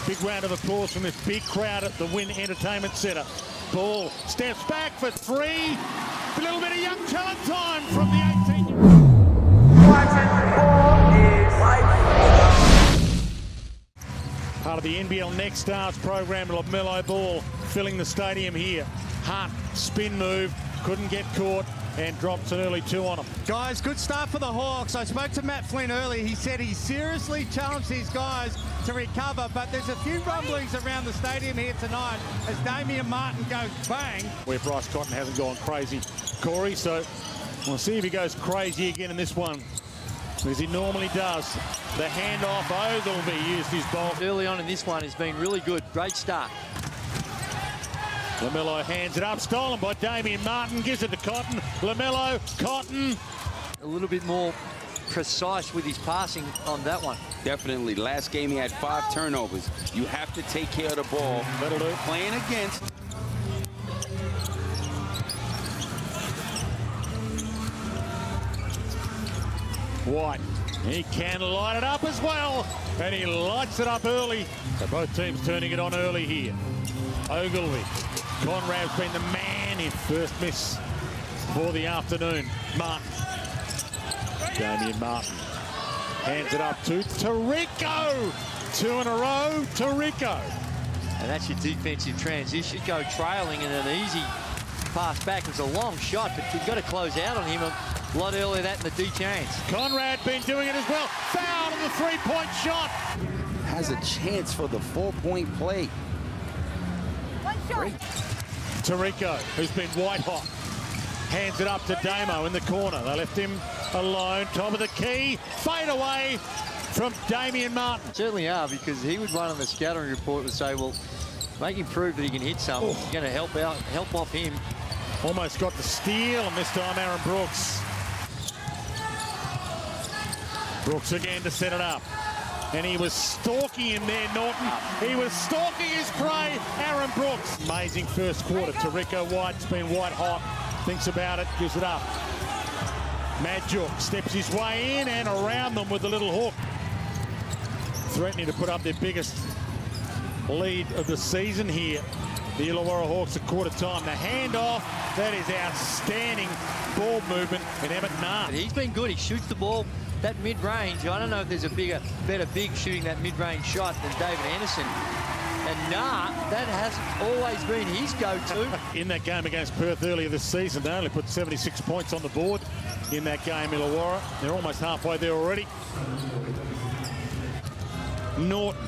Big round of applause from this big crowd at the Wynn Entertainment Centre. Ball steps back for three. A little bit of young talent time from the 18-year-old. Part of the NBL Next Stars program, LaMelo Ball filling the stadium here. Hunt, spin move, couldn't get caught and drops an early two on him. Guys, good start for the Hawks. I spoke to Matt Flynn earlier. He said he seriously challenged these guys to recover, but there's a few rumblings around the stadium here tonight as Damian Martin goes bang. Where Bryce Cotton hasn't gone crazy, Corey, so we'll see if he goes crazy again in this one, as he normally does. The handoff, Ogilvy used his ball. Early on in this one has been really good. Great start. LaMelo hands it up, stolen by Damian Martin, gives it to Cotton. LaMelo, Cotton. A little bit more precise with his passing on that one. Definitely. Last game he had 5 turnovers. You have to take care of the ball. That'll do. Playing against. White, he can light it up as well, and he lights it up early. So both teams turning it on early here. Ogilvy, Conrad's been the man in first miss for the afternoon. Martin, Damian Martin, hands it up to Tarico. 2 in a row, Tarico. And that's your defensive transition. Go trailing and an easy pass back. It's a long shot, but you've got to close out on him a lot earlier that in the D-chance. Conrad been doing it as well. Foul on the three-point shot. Has a chance for the 4-point play. Great. Tarico, who's been white hot, hands it up to Damo in the corner. They left him alone. Top of the key. Fade away from Damian Martin. Certainly are, because he would run on the scouting report and say, well, make him prove that he can hit something. You're going to help off him. Almost got the steal, and this time Aaron Brooks. Brooks again to set it up. And he was stalking him there, Norton. He was stalking his prey, Aaron Brooks. Amazing first quarter. Tarico White's been white hot. Thinks about it, gives it up. Magic steps his way in and around them with a little hook. Threatening to put up their biggest lead of the season here. The Illawarra Hawks at quarter time. The handoff, that is outstanding ball movement in Emmett Nah. He's been good. He shoots the ball that mid-range. I don't know if there's a better big shooting that mid-range shot than David Anderson. And Nah, that hasn't always been his go-to. In that game against Perth earlier this season, they only put 76 points on the board in that game, Illawarra. They're almost halfway there already. Norton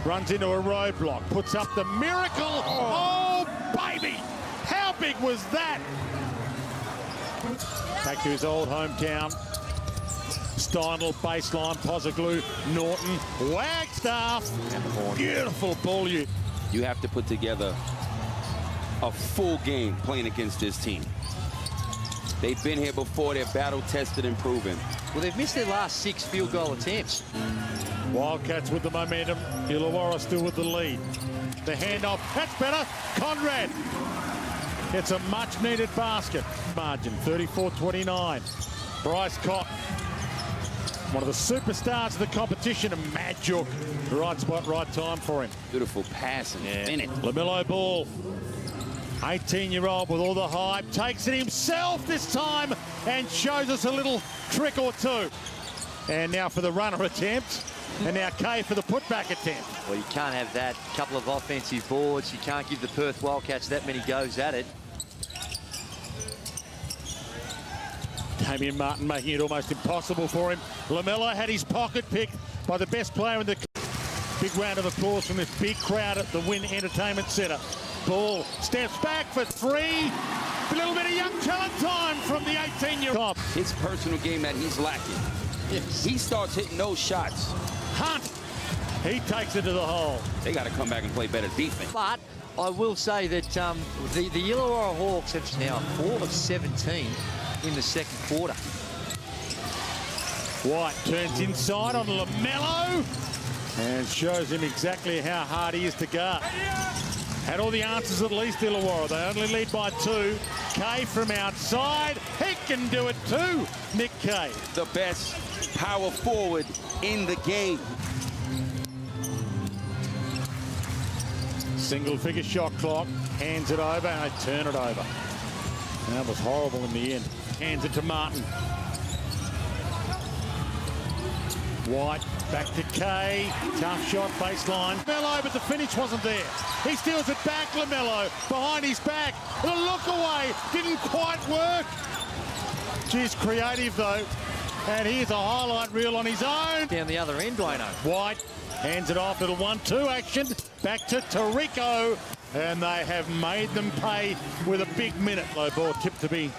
runs into a roadblock, puts up the miracle. Oh, baby! How big was that? Back to his old hometown. Steinl, baseline, Pozoglu, Norton, Wagstaff. Beautiful ball. You have to put together a full game playing against this team. They've been here before. They're battle-tested and proven. Well, they've missed their last 6 field goal attempts. Wildcats with the momentum. Illawarra still with the lead. The handoff, that's better. Conrad. It's a much-needed basket. Margin, 34-29. Bryce Cotton, one of the superstars of the competition, and Magic. Right spot, right time for him. Beautiful pass and finish. LaMelo Ball, 18-year-old with all the hype, takes it himself this time and shows us a little trick or two. And now for the runner attempt, and now Kay for the putback attempt. Well, you can't have that. Couple of offensive boards. You can't give the Perth Wildcats that many goes at it. Damian Martin making it almost impossible for him. LaMelo had his pocket picked by the best player in the... Big round of applause from this big crowd at the Wynn Entertainment Centre. Ball steps back for three. A little bit of young talent time from the 18-year-old. His personal game that he's lacking. Yes. He starts hitting those shots. Hunt, he takes it to the hole. They got to come back and play better defense. But I will say that the Illawarra Hawks have now 4 of 17 in the second quarter. White turns inside on LaMelo and shows him exactly how hard he is to guard. Had all the answers at least, Illawarra. They only lead by 2. Kay from outside. He can do it too, Nick Kay. The best power forward in the game. Single-figure shot clock. Hands it over and they turn it over. And that was horrible in the end. Hands it to Martin. White back to Kay. Tough shot, baseline. LaMelo, but the finish wasn't there. He steals it back, LaMelo, behind his back. The look away didn't quite work. Geez, creative though. And here's a highlight reel on his own. Down the other end, Dwayno. White hands it off. Little 1-2 action. Back to Tarico. And they have made them pay with a big minute. Low ball tipped to be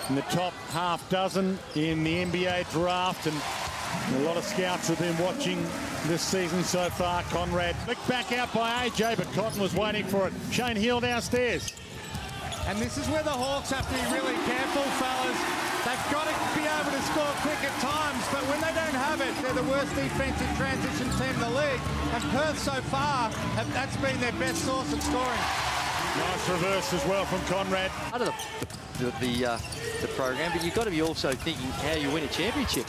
in the top half dozen in the NBA draft. And a lot of scouts have been watching this season so far. Conrad flicked back out by AJ, but Cotton was waiting for it. Shane Hill downstairs. And this is where the Hawks have to be really careful, fellas. They've got to be able to score quick at times, but when they don't have it, they're the worst defensive transition team in the league. And Perth so far, that's been their best source of scoring. Nice reverse as well from Conrad. Part of the program, but you've got to be also thinking how you win a championship.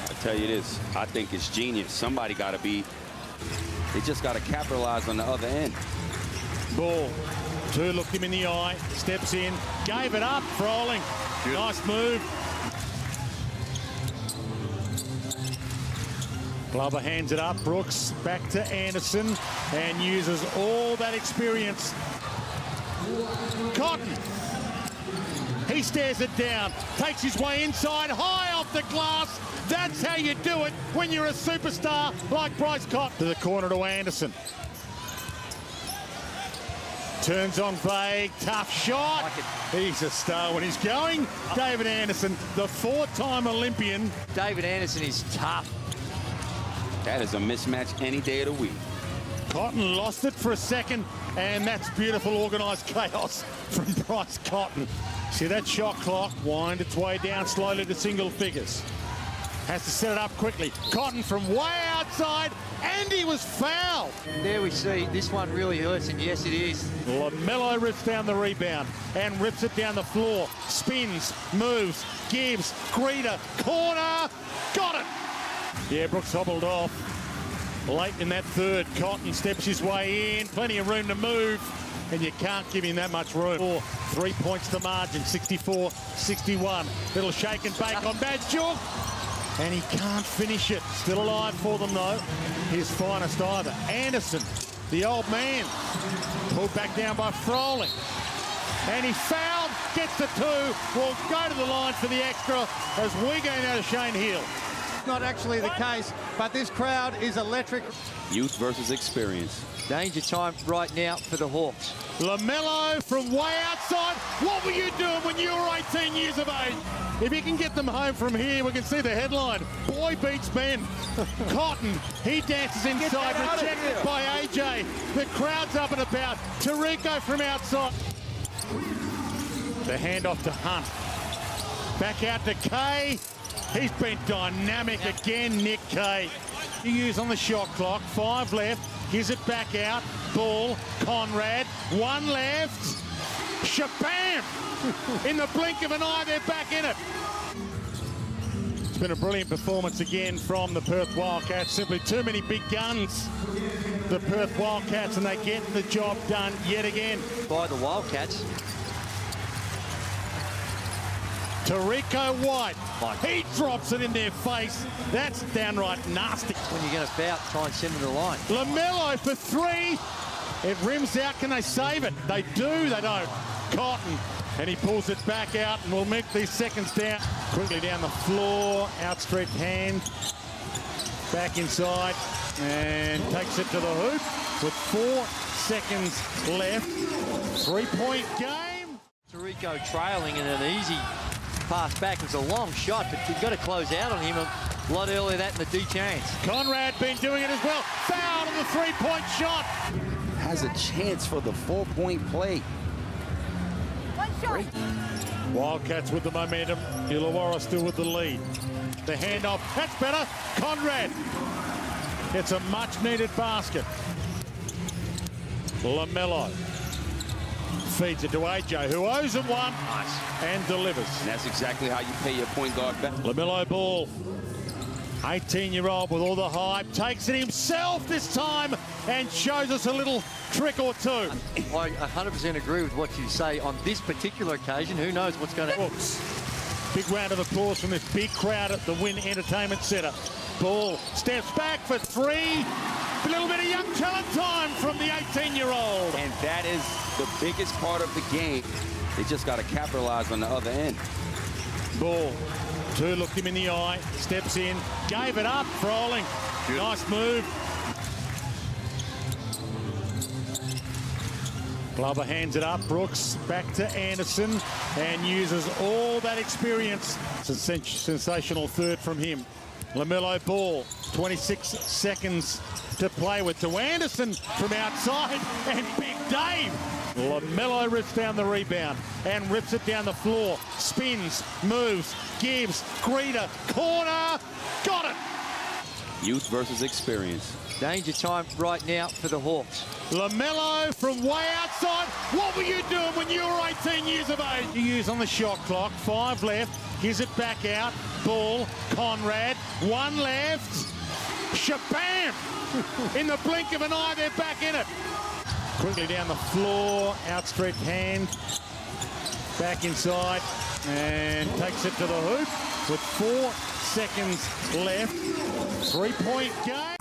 I tell you this, I think it's genius. Somebody got to be, they just got to capitalize on the other end. Ball. Two looked him in the eye, steps in, gave it up, Froling. Nice move. Glover hands it up, Brooks back to Anderson and uses all that experience. Cotton. He stares it down, takes his way inside, high off the glass. That's how you do it when you're a superstar like Bryce Cotton. To the corner to Anderson. Turns on vague, tough shot. He's a star when he's going. David Anderson, the four-time Olympian. David Anderson is tough. That is a mismatch any day of the week. Cotton lost it for a second, and that's beautiful organised chaos from Bryce Cotton. See that shot clock wind its way down slowly to single figures. Has to set it up quickly. Cotton from way outside, and he was fouled. There we see this one really hurts, and yes, it is. LaMelo rips down the rebound and rips it down the floor. Spins, moves, gives, Greeter, corner, got it. Yeah, Brooks hobbled off. Late in that third, Cotton steps his way in. Plenty of room to move, and you can't give him that much room. 3 points to margin, 64-61. Little shake and bake on Badjook. And he can't finish it. Still alive for them, though. His finest either. Anderson, the old man, pulled back down by Froling. And he fouled, gets the two, will go to the line for the extra as we go now to Shane Hill. Not actually the case, but this crowd is electric. Youth versus experience. Danger time right now for the Hawks. LaMelo from way outside. What were you doing when you were 18 years of age? If you can get them home from here, we can see the headline. Boy beats man. Cotton, he dances inside, rejected by AJ. The crowd's up and about. Tarico from outside. The handoff to Hunt. Back out to Kay. He's been dynamic again, Nick Kay. You use on the shot clock, 5 left. Gives it back out. Ball, Conrad, 1 left. Shabam! In the blink of an eye, they're back in it. It's been a brilliant performance again from the Perth Wildcats. Simply too many big guns. The Perth Wildcats, and they get the job done yet again. By the Wildcats. Tarico White, he drops it in their face. That's downright nasty. When you're going to foul, try and send them to the line. LaMelo for 3. It rims out. Can they save it? They do. They don't. Cotton. And he pulls it back out and will make these seconds down. Quickly down the floor. Outstretched hand. Back inside. And takes it to the hoop with 4 seconds left. 3-point game. Tarico trailing in an easy pass back. It was a long shot, but you've got to close out on him a lot earlier than that in the D chance. Conrad been doing it as well. Foul on the 3-point shot. Has a chance for the 4-point play. One shot. Wildcats with the momentum. Illawarra still with the lead. The handoff. That's better. Conrad. It's a much-needed basket. LaMelo feeds it to AJ, who owes him one. Nice. And delivers. And that's exactly how you pay your point guard back. LaMelo Ball. 18-year-old with all the hype, takes it himself this time and shows us a little trick or two. I 100% agree with what you say on this particular occasion. Who knows what's going to happen. Big round of applause from this big crowd at the Wynn Entertainment Centre. Ball steps back for three. A little bit of young talent time from the 18-year-old. And that is the biggest part of the game. They just got to capitalize on the other end. Ball. Two looked him in the eye, steps in, gave it up, Froling. Nice move. Glover hands it up, Brooks back to Anderson and uses all that experience. It's a sensational third from him. LaMelo Ball, 26 seconds to play with to Anderson from outside and Big Dave. LaMelo rips down the rebound and rips it down the floor. Spins, moves, gives, Greeter, corner, got it. Youth versus experience. Danger time right now for the Hawks. LaMelo from way outside. What were you doing when you were 18 years of age? You use on the shot clock, 5 left, gives it back out. Ball, Conrad, 1 left. Shabam! In the blink of an eye, they're back in it. Quickly down the floor, outstretched hand, back inside, and takes it to the hoop with 4 seconds left. 3-point game.